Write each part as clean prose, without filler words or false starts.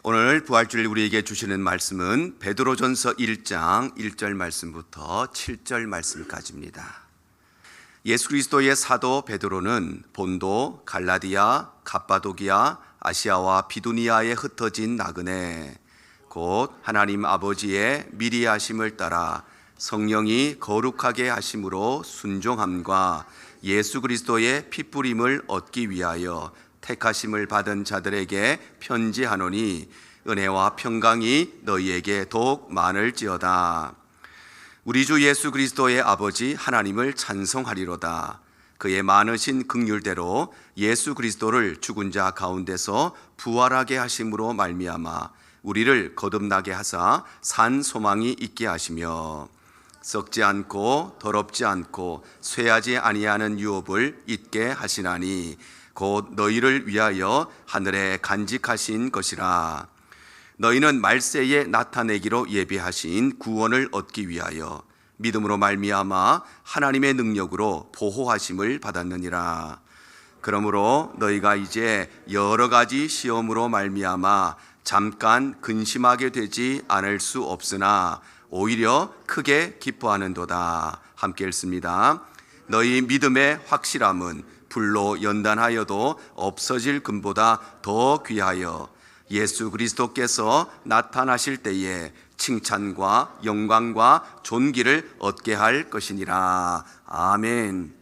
오늘 부활주일 우리에게 주시는 말씀은 베드로전서 1장 1절 말씀부터 7절 말씀까지입니다. 예수 그리스도의 사도 베드로는 본도, 갈라디아, 갑바도기아, 아시아와 비두니아에 흩어진 나그네 곧 하나님 아버지의 미리 하심을 따라 성령이 거룩하게 하심으로 순종함과 예수 그리스도의 핏부림을 얻기 위하여 택하심을 받은 자들에게 편지하노니 은혜와 평강이 너희에게 더욱 많을지어다. 우리 주 예수 그리스도의 아버지 하나님을 찬송하리로다. 그의 많으신 긍휼대로 예수 그리스도를 죽은 자 가운데서 부활하게 하심으로 말미암아 우리를 거듭나게 하사 산 소망이 있게 하시며 썩지 않고 더럽지 않고 쇠하지 아니하는 유업을 잊게 하시나니 곧 너희를 위하여 하늘에 간직하신 것이라. 너희는 말세에 나타내기로 예비하신 구원을 얻기 위하여 믿음으로 말미암아 하나님의 능력으로 보호하심을 받았느니라. 그러므로 너희가 이제 여러 가지 시험으로 말미암아 잠깐 근심하게 되지 않을 수 없으나 오히려 크게 기뻐하는도다. 함께 읽습니다. 너희 믿음의 확실함은 불로 연단하여도 없어질 금보다 더 귀하여 예수 그리스도께서 나타나실 때에 칭찬과 영광과 존귀를 얻게 할 것이니라. 아멘.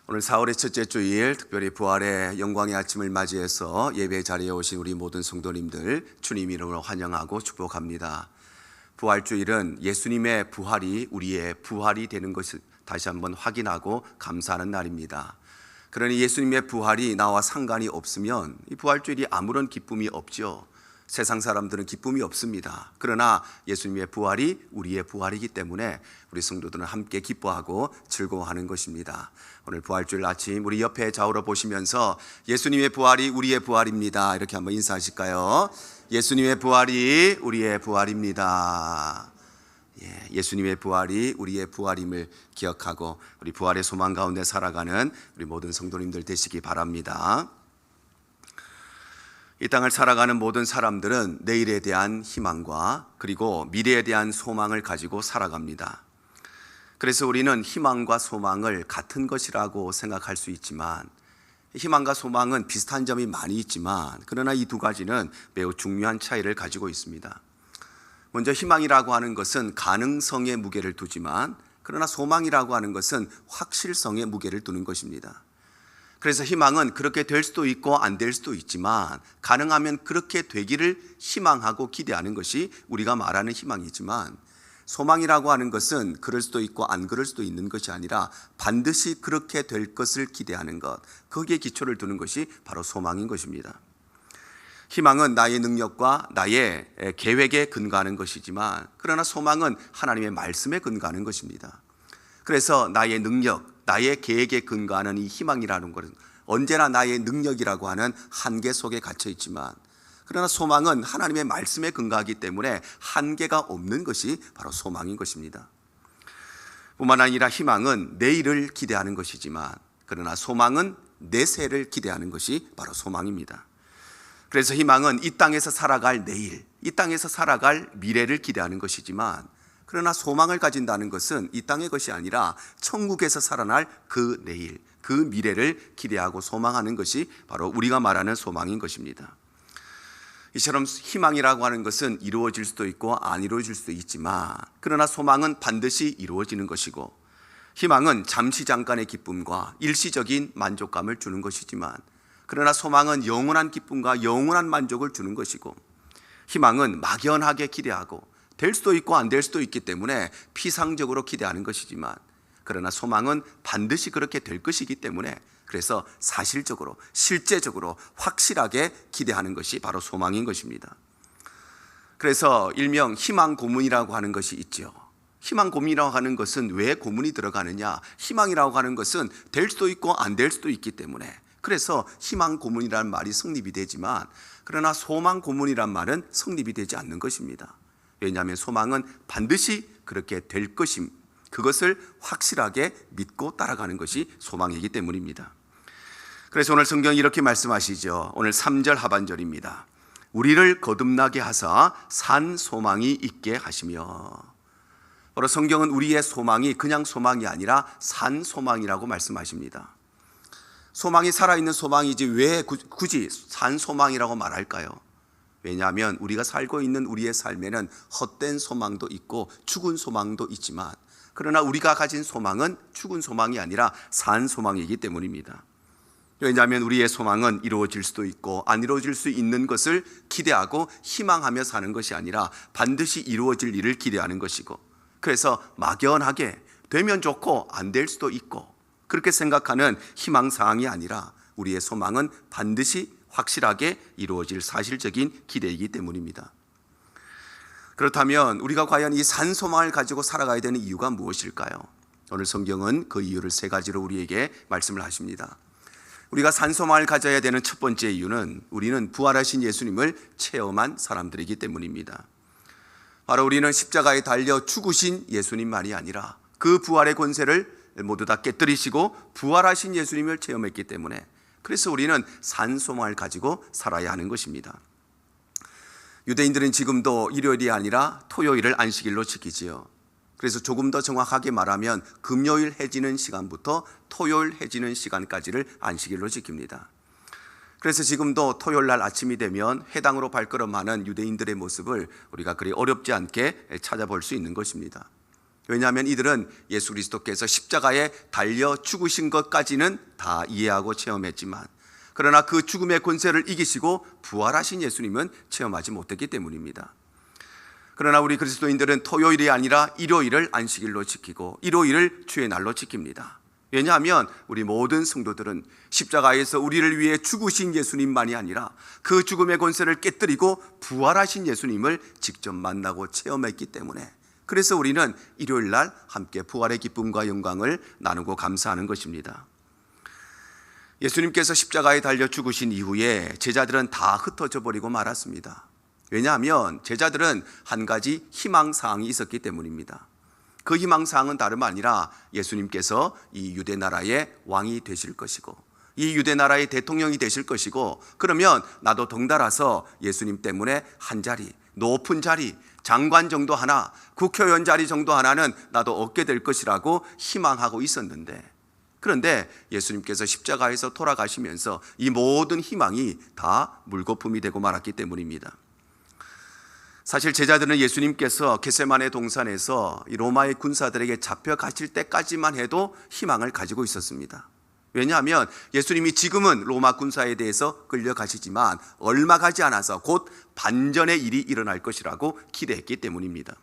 오늘 4월의 첫째 주일, 특별히 부활의 영광의 아침을 맞이해서 예배 자리에 오신 우리 모든 성도님들 주님 이름으로 환영하고 축복합니다. 부활주일은 예수님의 부활이 우리의 부활이 되는 것을 다시 한번 확인하고 감사하는 날입니다. 그러니 예수님의 부활이 나와 상관이 없으면 이 부활주일이 아무런 기쁨이 없죠. 세상 사람들은 기쁨이 없습니다. 그러나 예수님의 부활이 우리의 부활이기 때문에 우리 성도들은 함께 기뻐하고 즐거워하는 것입니다. 오늘 부활주일 아침 우리 옆에 좌우로 보시면서 예수님의 부활이 우리의 부활입니다. 이렇게 한번 인사하실까요? 예수님의 부활이 우리의 부활입니다. 예수님의 부활이 우리의 부활임을 기억하고 우리 부활의 소망 가운데 살아가는 우리 모든 성도님들 되시기 바랍니다. 이 땅을 살아가는 모든 사람들은 내일에 대한 희망과 그리고 미래에 대한 소망을 가지고 살아갑니다. 그래서 우리는 희망과 소망을 같은 것이라고 생각할 수 있지만 희망과 소망은 비슷한 점이 많이 있지만 그러나 이 두 가지는 매우 중요한 차이를 가지고 있습니다. 먼저 희망이라고 하는 것은 가능성의 무게를 두지만 그러나 소망이라고 하는 것은 확실성의 무게를 두는 것입니다. 그래서 희망은 그렇게 될 수도 있고 안 될 수도 있지만 가능하면 그렇게 되기를 희망하고 기대하는 것이 우리가 말하는 희망이지만 소망이라고 하는 것은 그럴 수도 있고 안 그럴 수도 있는 것이 아니라 반드시 그렇게 될 것을 기대하는 것, 거기에 기초를 두는 것이 바로 소망인 것입니다. 희망은 나의 능력과 나의 계획에 근거하는 것이지만 그러나 소망은 하나님의 말씀에 근거하는 것입니다. 그래서 나의 능력, 나의 계획에 근거하는 이 희망이라는 것은 언제나 나의 능력이라고 하는 한계 속에 갇혀 있지만 그러나 소망은 하나님의 말씀에 근거하기 때문에 한계가 없는 것이 바로 소망인 것입니다. 뿐만 아니라 희망은 내일을 기대하는 것이지만 그러나 소망은 내세를 기대하는 것이 바로 소망입니다. 그래서 희망은 이 땅에서 살아갈 내일, 이 땅에서 살아갈 미래를 기대하는 것이지만 그러나 소망을 가진다는 것은 이 땅의 것이 아니라 천국에서 살아날 그 내일, 그 미래를 기대하고 소망하는 것이 바로 우리가 말하는 소망인 것입니다. 이처럼 희망이라고 하는 것은 이루어질 수도 있고 안 이루어질 수도 있지만 그러나 소망은 반드시 이루어지는 것이고 희망은 잠시 잠깐의 기쁨과 일시적인 만족감을 주는 것이지만 그러나 소망은 영원한 기쁨과 영원한 만족을 주는 것이고 희망은 막연하게 기대하고 될 수도 있고 안 될 수도 있기 때문에 피상적으로 기대하는 것이지만 그러나 소망은 반드시 그렇게 될 것이기 때문에 그래서 사실적으로 실제적으로 확실하게 기대하는 것이 바로 소망인 것입니다. 그래서 일명 희망 고문이라고 하는 것이 있죠. 희망 고문이라고 하는 것은 왜 고문이 들어가느냐? 희망이라고 하는 것은 될 수도 있고 안 될 수도 있기 때문에 그래서 희망 고문이라는 말이 성립이 되지만 그러나 소망 고문이란 말은 성립이 되지 않는 것입니다. 왜냐하면 소망은 반드시 그렇게 될 것임, 그것을 확실하게 믿고 따라가는 것이 소망이기 때문입니다. 그래서 오늘 성경이 이렇게 말씀하시죠. 오늘 3절 하반절입니다. 우리를 거듭나게 하사 산 소망이 있게 하시며. 바로 성경은 우리의 소망이 그냥 소망이 아니라 산 소망이라고 말씀하십니다. 소망이 살아있는 소망이지 왜 굳이 산 소망이라고 말할까요? 왜냐하면 우리가 살고 있는 우리의 삶에는 헛된 소망도 있고 죽은 소망도 있지만, 그러나 우리가 가진 소망은 죽은 소망이 아니라 산 소망이기 때문입니다. 왜냐하면 우리의 소망은 이루어질 수도 있고 안 이루어질 수 있는 것을 기대하고 희망하며 사는 것이 아니라 반드시 이루어질 일을 기대하는 것이고, 그래서 막연하게 되면 좋고 안 될 수도 있고 그렇게 생각하는 희망사항이 아니라 우리의 소망은 반드시 확실하게 이루어질 사실적인 기대이기 때문입니다. 그렇다면 우리가 과연 이 산소망을 가지고 살아가야 되는 이유가 무엇일까요? 오늘 성경은 그 이유를 세 가지로 우리에게 말씀을 하십니다. 우리가 산소망을 가져야 되는 첫 번째 이유는 우리는 부활하신 예수님을 체험한 사람들이기 때문입니다. 바로 우리는 십자가에 달려 죽으신 예수님만이 아니라 그 부활의 권세를 모두 다 깨뜨리시고 부활하신 예수님을 체험했기 때문에, 그래서 우리는 산소망을 가지고 살아야 하는 것입니다. 유대인들은 지금도 일요일이 아니라 토요일을 안식일로 지키지요. 그래서 조금 더 정확하게 말하면 금요일 해지는 시간부터 토요일 해지는 시간까지를 안식일로 지킵니다. 그래서 지금도 토요일 날 아침이 되면 회당으로 발걸음하는 유대인들의 모습을 우리가 그리 어렵지 않게 찾아볼 수 있는 것입니다. 왜냐하면 이들은 예수 그리스도께서 십자가에 달려 죽으신 것까지는 다 이해하고 체험했지만, 그러나 그 죽음의 권세를 이기시고 부활하신 예수님은 체험하지 못했기 때문입니다. 그러나 우리 그리스도인들은 토요일이 아니라 일요일을 안식일로 지키고 일요일을 주의 날로 지킵니다. 왜냐하면 우리 모든 성도들은 십자가에서 우리를 위해 죽으신 예수님만이 아니라 그 죽음의 권세를 깨뜨리고 부활하신 예수님을 직접 만나고 체험했기 때문에, 그래서 우리는 일요일 날 함께 부활의 기쁨과 영광을 나누고 감사하는 것입니다. 예수님께서 십자가에 달려 죽으신 이후에 제자들은 다 흩어져 버리고 말았습니다. 왜냐하면 제자들은 한 가지 희망사항이 있었기 때문입니다. 그 희망사항은 다름 아니라 예수님께서 이 유대 나라의 왕이 되실 것이고 이 유대 나라의 대통령이 되실 것이고, 그러면 나도 덩달아서 예수님 때문에 한 자리, 높은 자리, 장관 정도 하나, 국회의원 자리 정도 하나는 나도 얻게 될 것이라고 희망하고 있었는데, 그런데 예수님께서 십자가에서 돌아가시면서 이 모든 희망이 다 물거품이 되고 말았기 때문입니다. 사실 제자들은 예수님께서 겟세마네 동산에서 이 로마의 군사들에게 잡혀가실 때까지만 해도 희망을 가지고 있었습니다. 왜냐하면 예수님이 지금은 로마 군사에 대해서 끌려가시지만 얼마 가지 않아서 곧 반전의 일이 일어날 것이라고 기대했기 때문입니다.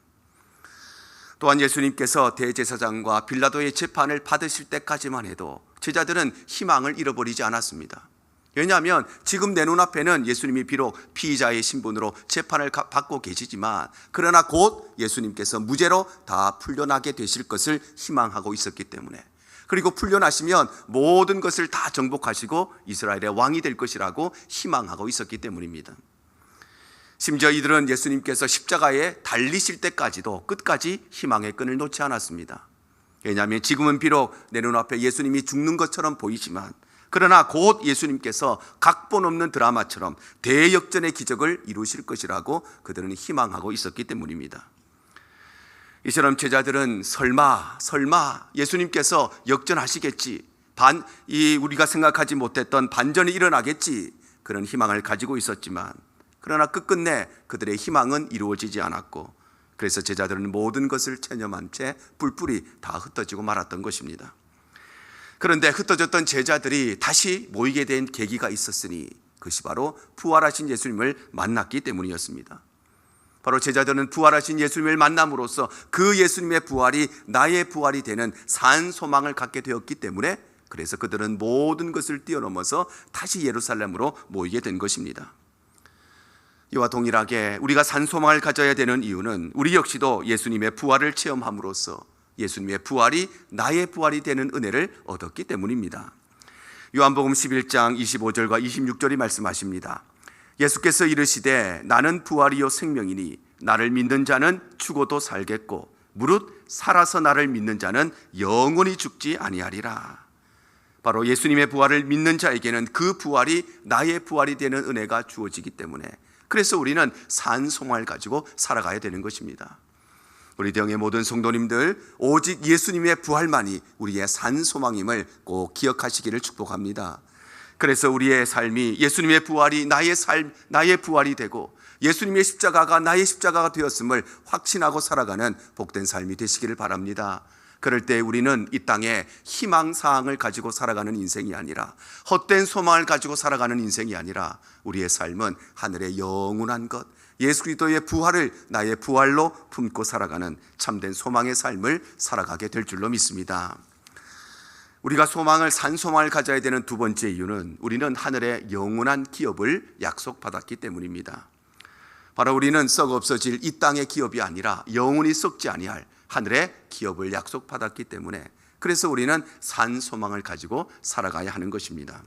또한 예수님께서 대제사장과 빌라도의 재판을 받으실 때까지만 해도 제자들은 희망을 잃어버리지 않았습니다. 왜냐하면 지금 내 눈앞에는 예수님이 비록 피의자의 신분으로 재판을 받고 계시지만, 그러나 곧 예수님께서 무죄로 다 풀려나게 되실 것을 희망하고 있었기 때문에, 그리고 풀려나시면 모든 것을 다 정복하시고 이스라엘의 왕이 될 것이라고 희망하고 있었기 때문입니다. 심지어 이들은 예수님께서 십자가에 달리실 때까지도 끝까지 희망의 끈을 놓지 않았습니다. 왜냐하면 지금은 비록 내 눈앞에 예수님이 죽는 것처럼 보이지만, 그러나 곧 예수님께서 각본 없는 드라마처럼 대역전의 기적을 이루실 것이라고 그들은 희망하고 있었기 때문입니다. 이처럼 제자들은 설마 예수님께서 역전하시겠지, 우리가 생각하지 못했던 반전이 일어나겠지, 그런 희망을 가지고 있었지만, 그러나 끝끝내 그들의 희망은 이루어지지 않았고, 그래서 제자들은 모든 것을 체념한 채 뿔뿔이 다 흩어지고 말았던 것입니다. 그런데 흩어졌던 제자들이 다시 모이게 된 계기가 있었으니 그것이 바로 부활하신 예수님을 만났기 때문이었습니다. 바로 제자들은 부활하신 예수님을 만남으로써 그 예수님의 부활이 나의 부활이 되는 산 소망을 갖게 되었기 때문에, 그래서 그들은 모든 것을 뛰어넘어서 다시 예루살렘으로 모이게 된 것입니다. 이와 동일하게 우리가 산 소망을 가져야 되는 이유는 우리 역시도 예수님의 부활을 체험함으로써 예수님의 부활이 나의 부활이 되는 은혜를 얻었기 때문입니다. 요한복음 11장 25절과 26절이 말씀하십니다. 예수께서 이르시되 나는 부활이요 생명이니 나를 믿는 자는 죽어도 살겠고 무릇 살아서 나를 믿는 자는 영원히 죽지 아니하리라. 바로 예수님의 부활을 믿는 자에게는 그 부활이 나의 부활이 되는 은혜가 주어지기 때문에, 그래서 우리는 산 소망을 가지고 살아가야 되는 것입니다. 우리 대형의 모든 성도님들, 오직 예수님의 부활만이 우리의 산 소망임을 꼭 기억하시기를 축복합니다. 그래서 우리의 삶이 예수님의 부활이 나의 부활이 되고 예수님의 십자가가 나의 십자가가 되었음을 확신하고 살아가는 복된 삶이 되시기를 바랍니다. 그럴 때 우리는 이 땅에 희망사항을 가지고 살아가는 인생이 아니라, 헛된 소망을 가지고 살아가는 인생이 아니라, 우리의 삶은 하늘의 영원한 것, 예수 그리스도의 부활을 나의 부활로 품고 살아가는 참된 소망의 삶을 살아가게 될 줄로 믿습니다. 우리가 산 소망을 가져야 되는 두 번째 이유는 우리는 하늘의 영원한 기업을 약속받았기 때문입니다. 바로 우리는 썩어 없어질 이 땅의 기업이 아니라 영원히 썩지 아니할 하늘의 기업을 약속받았기 때문에, 그래서 우리는 산 소망을 가지고 살아가야 하는 것입니다.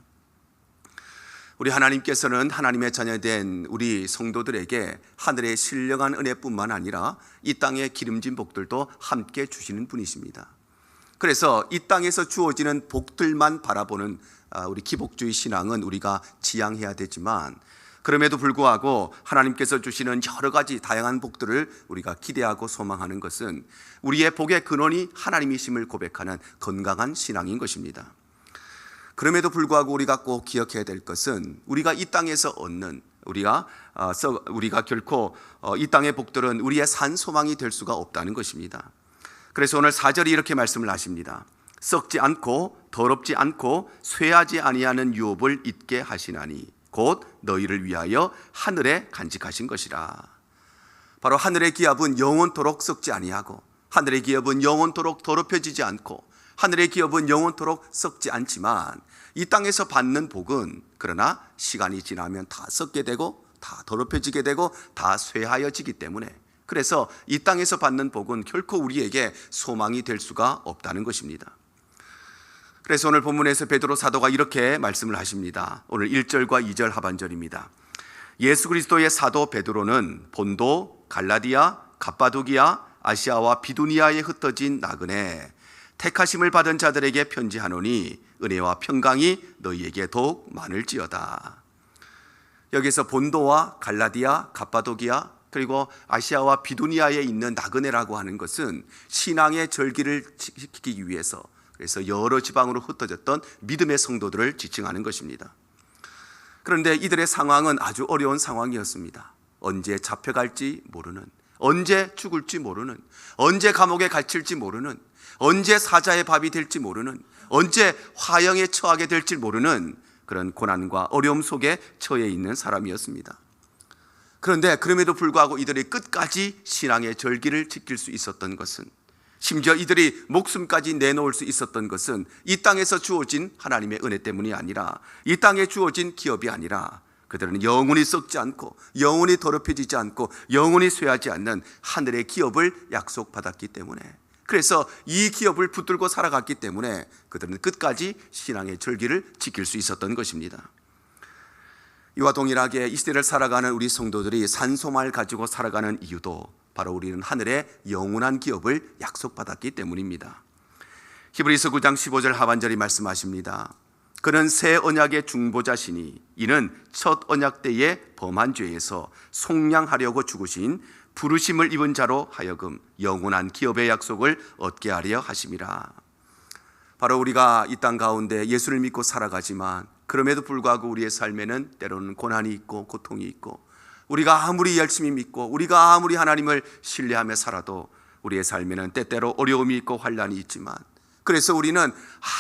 우리 하나님께서는 하나님의 자녀된 우리 성도들에게 하늘의 신령한 은혜뿐만 아니라 이 땅의 기름진 복들도 함께 주시는 분이십니다. 그래서 이 땅에서 주어지는 복들만 바라보는 우리 기복주의 신앙은 우리가 지양해야 되지만, 그럼에도 불구하고 하나님께서 주시는 여러 가지 다양한 복들을 우리가 기대하고 소망하는 것은 우리의 복의 근원이 하나님이심을 고백하는 건강한 신앙인 것입니다. 그럼에도 불구하고 우리가 꼭 기억해야 될 것은 우리가 이 땅에서 얻는 우리가 결코 이 땅의 복들은 우리의 산 소망이 될 수가 없다는 것입니다. 그래서 오늘 4절이 이렇게 말씀을 하십니다. 썩지 않고 더럽지 않고 쇠하지 아니하는 유업을 잊게 하시나니 곧 너희를 위하여 하늘에 간직하신 것이라. 바로 하늘의 기업은 영원토록 썩지 아니하고, 하늘의 기업은 영원토록 더럽혀지지 않고, 하늘의 기업은 영원토록 썩지 않지만, 이 땅에서 받는 복은 그러나 시간이 지나면 다 썩게 되고 다 더럽혀지게 되고 다 쇠하여지기 때문에, 그래서 이 땅에서 받는 복은 결코 우리에게 소망이 될 수가 없다는 것입니다. 그래서 오늘 본문에서 베드로 사도가 이렇게 말씀을 하십니다. 오늘 1절과 2절 하반절입니다. 예수 그리스도의 사도 베드로는 본도, 갈라디아, 갑바도기아, 아시아와 비두니아에 흩어진 나그네 택하심을 받은 자들에게 편지하노니 은혜와 평강이 너희에게 더욱 많을지어다. 여기서 본도와 갈라디아, 갑바도기아, 그리고 아시아와 비두니아에 있는 나그네라고 하는 것은 신앙의 절기를 지키기 위해서, 그래서 여러 지방으로 흩어졌던 믿음의 성도들을 지칭하는 것입니다. 그런데 이들의 상황은 아주 어려운 상황이었습니다. 언제 잡혀갈지 모르는, 언제 죽을지 모르는, 언제 감옥에 갇힐지 모르는, 언제 사자의 밥이 될지 모르는, 언제 화형에 처하게 될지 모르는 그런 고난과 어려움 속에 처해 있는 사람이었습니다. 그런데 그럼에도 불구하고 이들이 끝까지 신앙의 절기를 지킬 수 있었던 것은, 심지어 이들이 목숨까지 내놓을 수 있었던 것은 이 땅에서 주어진 하나님의 은혜 때문이 아니라, 이 땅에 주어진 기업이 아니라, 그들은 영원히 썩지 않고 영원히 더럽혀지지 않고 영원히 쇠하지 않는 하늘의 기업을 약속받았기 때문에, 그래서 이 기업을 붙들고 살아갔기 때문에 그들은 끝까지 신앙의 절기를 지킬 수 있었던 것입니다. 이와 동일하게 이 시대를 살아가는 우리 성도들이 산소망을 가지고 살아가는 이유도 바로 우리는 하늘의 영원한 기업을 약속받았기 때문입니다. 히브리서 9장 15절 하반절이 말씀하십니다. 그는 새 언약의 중보자시니 이는 첫 언약 때의 범한 죄에서 속량하려고 죽으신 부르심을 입은 자로 하여금 영원한 기업의 약속을 얻게 하려 하심이라. 바로 우리가 이 땅 가운데 예수를 믿고 살아가지만, 그럼에도 불구하고 우리의 삶에는 때로는 고난이 있고 고통이 있고, 우리가 아무리 열심히 믿고 우리가 아무리 하나님을 신뢰하며 살아도 우리의 삶에는 때때로 어려움이 있고 환난이 있지만, 그래서 우리는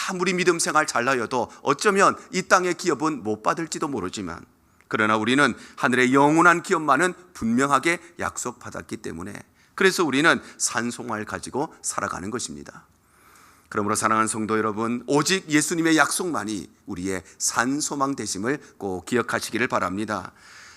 아무리 믿음 생활 잘하여도 어쩌면 이 땅의 기업은 못 받을지도 모르지만, 그러나 우리는 하늘의 영원한 기업만은 분명하게 약속받았기 때문에, 그래서 우리는 산소망을 가지고 살아가는 것입니다. 그러므로 사랑하는 성도 여러분, 오직 예수님의 약속만이 우리의 산소망 되심을 꼭 기억하시기를 바랍니다.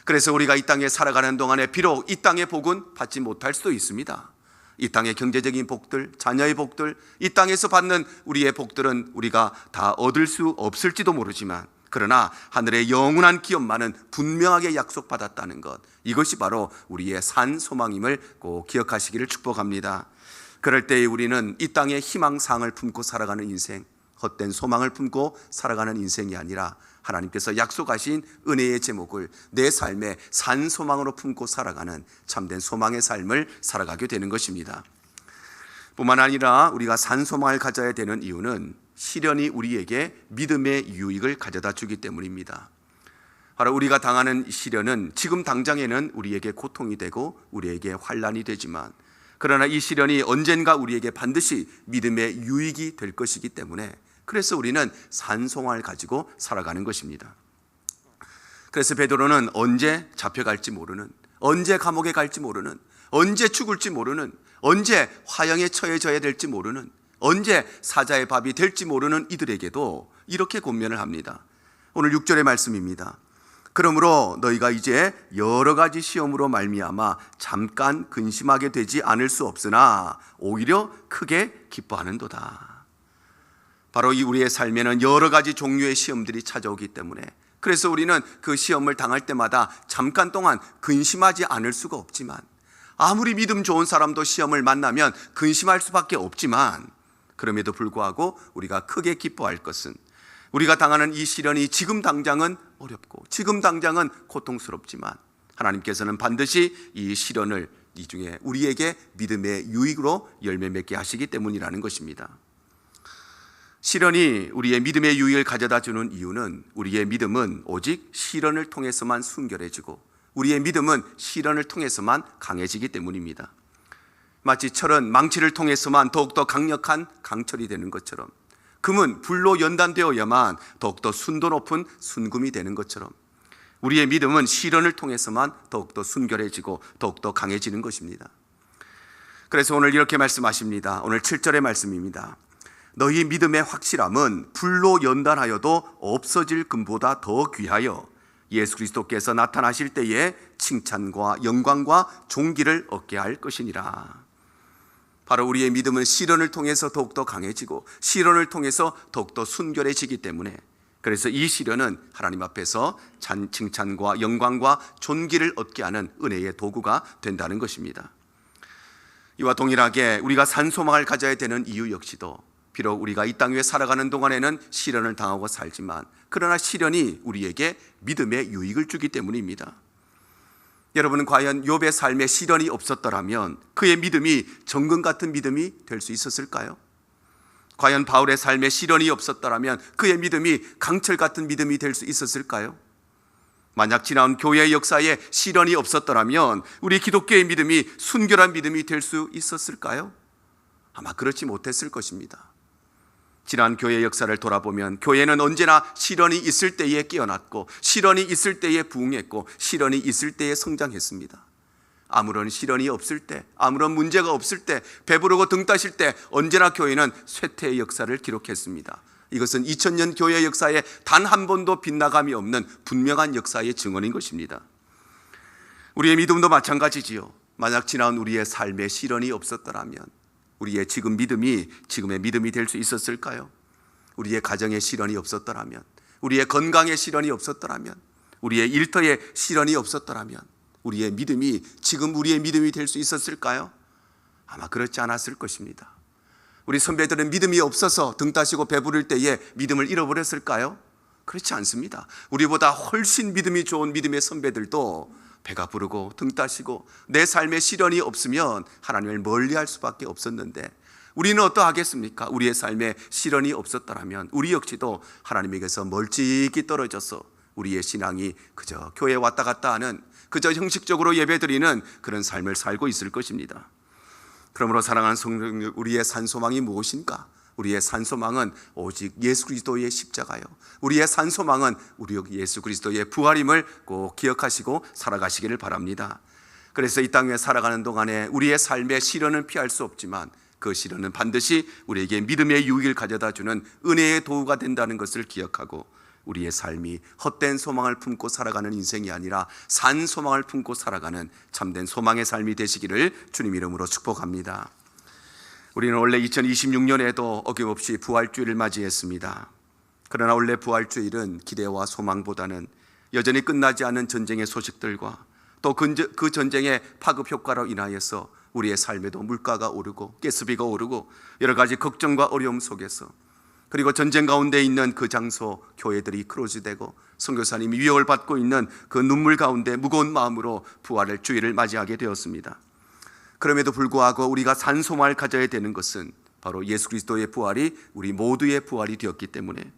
그래서 우리가 이 땅에 살아가는 동안에 비록 이 땅의 복은 받지 못할 수도 있습니다. 이 땅의 경제적인 복들, 자녀의 복들, 이 땅에서 받는 우리의 복들은 우리가 다 얻을 수 없을지도 모르지만, 그러나 하늘의 영원한 기업만은 분명하게 약속받았다는 것, 이것이 바로 우리의 산 소망임을 꼭 기억하시기를 축복합니다. 그럴 때에 우리는 이 땅의 희망상을 품고 살아가는 인생, 헛된 소망을 품고 살아가는 인생이 아니라 하나님께서 약속하신 은혜의 제목을 내 삶의 산 소망으로 품고 살아가는 참된 소망의 삶을 살아가게 되는 것입니다. 뿐만 아니라 우리가 산 소망을 가져야 되는 이유는 시련이 우리에게 믿음의 유익을 가져다 주기 때문입니다. 바로 우리가 당하는 시련은 지금 당장에는 우리에게 고통이 되고 우리에게 환난이 되지만, 그러나 이 시련이 언젠가 우리에게 반드시 믿음의 유익이 될 것이기 때문에, 그래서 우리는 산 소망을 가지고 살아가는 것입니다. 그래서 베드로는 언제 잡혀갈지 모르는, 언제 감옥에 갈지 모르는, 언제 죽을지 모르는, 언제 화형에 처해져야 될지 모르는, 언제 사자의 밥이 될지 모르는 이들에게도 이렇게 권면을 합니다. 오늘 6절의 말씀입니다. 그러므로 너희가 이제 여러 가지 시험으로 말미암아 잠깐 근심하게 되지 않을 수 없으나 오히려 크게 기뻐하는도다. 바로 이 우리의 삶에는 여러 가지 종류의 시험들이 찾아오기 때문에, 그래서 우리는 그 시험을 당할 때마다 잠깐 동안 근심하지 않을 수가 없지만, 아무리 믿음 좋은 사람도 시험을 만나면 근심할 수밖에 없지만, 그럼에도 불구하고 우리가 크게 기뻐할 것은 우리가 당하는 이 시련이 지금 당장은 어렵고 지금 당장은 고통스럽지만 하나님께서는 반드시 이 시련을 이 중에 우리에게 믿음의 유익으로 열매 맺게 하시기 때문이라는 것입니다. 시련이 우리의 믿음의 유익을 가져다 주는 이유는 우리의 믿음은 오직 시련을 통해서만 순결해지고 우리의 믿음은 시련을 통해서만 강해지기 때문입니다. 마치 철은 망치를 통해서만 더욱더 강력한 강철이 되는 것처럼, 금은 불로 연단되어야만 더욱더 순도 높은 순금이 되는 것처럼, 우리의 믿음은 시련을 통해서만 더욱더 순결해지고 더욱더 강해지는 것입니다. 그래서 오늘 이렇게 말씀하십니다. 오늘 7절의 말씀입니다. 너희 믿음의 확실함은 불로 연단하여도 없어질 금보다 더 귀하여 예수 그리스도께서 나타나실 때에 칭찬과 영광과 존귀를 얻게 할 것이니라. 바로 우리의 믿음은 시련을 통해서 더욱더 강해지고 시련을 통해서 더욱더 순결해지기 때문에, 그래서 이 시련은 하나님 앞에서 칭찬과 영광과 존귀를 얻게 하는 은혜의 도구가 된다는 것입니다. 이와 동일하게 우리가 산소망을 가져야 되는 이유 역시도, 비록 우리가 이 땅 위에 살아가는 동안에는 시련을 당하고 살지만, 그러나 시련이 우리에게 믿음의 유익을 주기 때문입니다. 여러분은 과연 욥의 삶에 시련이 없었더라면 그의 믿음이 정금 같은 믿음이 될 수 있었을까요? 과연 바울의 삶에 시련이 없었더라면 그의 믿음이 강철 같은 믿음이 될 수 있었을까요? 만약 지나온 교회의 역사에 시련이 없었더라면 우리 기독교의 믿음이 순결한 믿음이 될 수 있었을까요? 아마 그렇지 못했을 것입니다. 지난 교회 역사를 돌아보면 교회는 언제나 시련이 있을 때에 깨어났고 시련이 있을 때에 부흥했고 시련이 있을 때에 성장했습니다. 아무런 시련이 없을 때, 아무런 문제가 없을 때, 배부르고 등 따실 때 언제나 교회는 쇠퇴의 역사를 기록했습니다. 이것은 2000년 교회 역사에 단 한 번도 빗나감이 없는 분명한 역사의 증언인 것입니다. 우리의 믿음도 마찬가지지요. 만약 지나온 우리의 삶에 시련이 없었더라면 우리의 지금 믿음이 지금의 믿음이 될 수 있었을까요? 우리의 가정에 시련이 없었더라면, 우리의 건강에 시련이 없었더라면, 우리의 일터에 시련이 없었더라면 우리의 믿음이 지금 우리의 믿음이 될 수 있었을까요? 아마 그렇지 않았을 것입니다. 우리 선배들은 믿음이 없어서 등 따시고 배부를 때에 믿음을 잃어버렸을까요? 그렇지 않습니다. 우리보다 훨씬 믿음이 좋은 믿음의 선배들도 배가 부르고 등 따시고 내 삶에 시련이 없으면 하나님을 멀리할 수밖에 없었는데, 우리는 어떠하겠습니까? 우리의 삶에 시련이 없었더라면 우리 역시도 하나님에게서 멀찍이 떨어져서 우리의 신앙이 그저 교회에 왔다 갔다 하는, 그저 형식적으로 예배드리는 그런 삶을 살고 있을 것입니다. 그러므로 사랑하는 성도, 우리의 산소망이 무엇인가? 우리의 산소망은 오직 예수 그리스도의 십자가요, 우리의 산소망은 우리 예수 그리스도의 부활임을 꼭 기억하시고 살아가시기를 바랍니다. 그래서 이 땅에 살아가는 동안에 우리의 삶의 시련은 피할 수 없지만 그 시련은 반드시 우리에게 믿음의 유익을 가져다 주는 은혜의 도구가 된다는 것을 기억하고, 우리의 삶이 헛된 소망을 품고 살아가는 인생이 아니라 산 소망을 품고 살아가는 참된 소망의 삶이 되시기를 주님 이름으로 축복합니다. 우리는 원래 2026년에도 어김없이 부활주일을 맞이했습니다. 그러나 원래 부활주일은 기대와 소망보다는 여전히 끝나지 않은 전쟁의 소식들과 또 그 전쟁의 파급 효과로 인하여서 우리의 삶에도 물가가 오르고 가스비가 오르고 여러 가지 걱정과 어려움 속에서 그리고 전쟁 가운데 있는 그 장소 교회들이 크로즈되고 선교사님이 위협을 받고 있는 그 눈물 가운데 무거운 마음으로 부활의 주일을 맞이하게 되었습니다. 그럼에도 불구하고 우리가 산소망을 가져야 되는 것은 바로 예수 그리스도의 부활이 우리 모두의 부활이 되었기 때문에,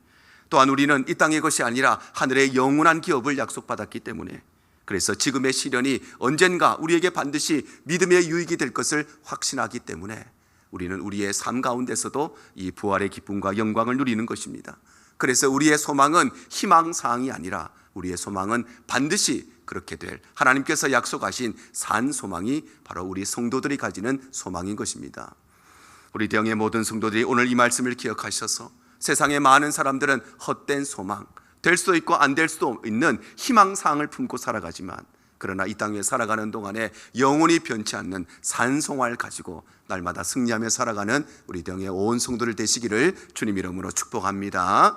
또한 우리는 이 땅의 것이 아니라 하늘의 영원한 기업을 약속받았기 때문에, 그래서 지금의 시련이 언젠가 우리에게 반드시 믿음의 유익이 될 것을 확신하기 때문에 우리는 우리의 삶 가운데서도 이 부활의 기쁨과 영광을 누리는 것입니다. 그래서 우리의 소망은 희망사항이 아니라 우리의 소망은 반드시 그렇게 될 하나님께서 약속하신 산 소망이 바로 우리 성도들이 가지는 소망인 것입니다. 우리 대형의 모든 성도들이 오늘 이 말씀을 기억하셔서 세상의 많은 사람들은 헛된 소망, 될 수도 있고 안 될 수도 있는 희망사항을 품고 살아가지만, 그러나 이 땅에 살아가는 동안에 영원히 변치 않는 산송화를 가지고 날마다 승리하며 살아가는 우리 대형의 온 성도들 되시기를 주님 이름으로 축복합니다.